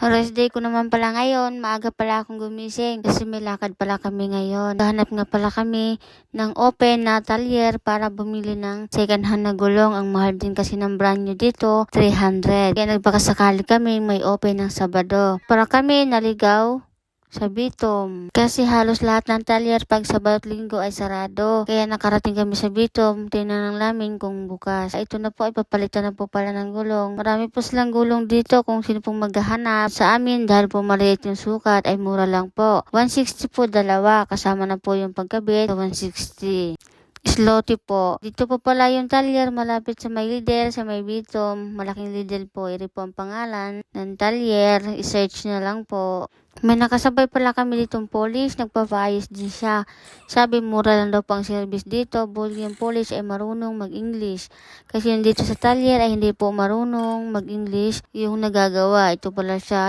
Rest day ko naman pala ngayon, maaga pala akong gumising kasi may lakad pala kami ngayon. Hanap nga pala kami ng open na talyer para bumili ng second hand na gulong. Ang mahal din kasi ng brand new dito, 300. Kaya nagpakasakali kami may open ng Sabado. Para kami naligaw sa Bitom. Kasi halos lahat ng talyer pag Sabado at Linggo ay sarado. Kaya nakarating kami sa Bitom, tinanong namin kung bukas. Ito na po, ipapalitan na po pala ng gulong. Marami po silang gulong dito kung sino pong maghahanap. Sa amin, dahil po maliit yung sukat, ay mura lang po. 160 po dalawa, kasama na po yung pagkabit, 160. Slotty po. Dito po pala yung talyer malapit sa may Lidl, sa may Bitom. Malaking Lidl po. Iri po ang pangalan ng talyer. I-search na lang po. May nakasabay pala kami ditong police. Nagpapayos din siya. Sabi mura lang daw pang service dito. Buti yung police ay marunong mag-English. Kasi yung dito sa talyer ay hindi po marunong mag-English. Yung nagagawa. Ito pala siya.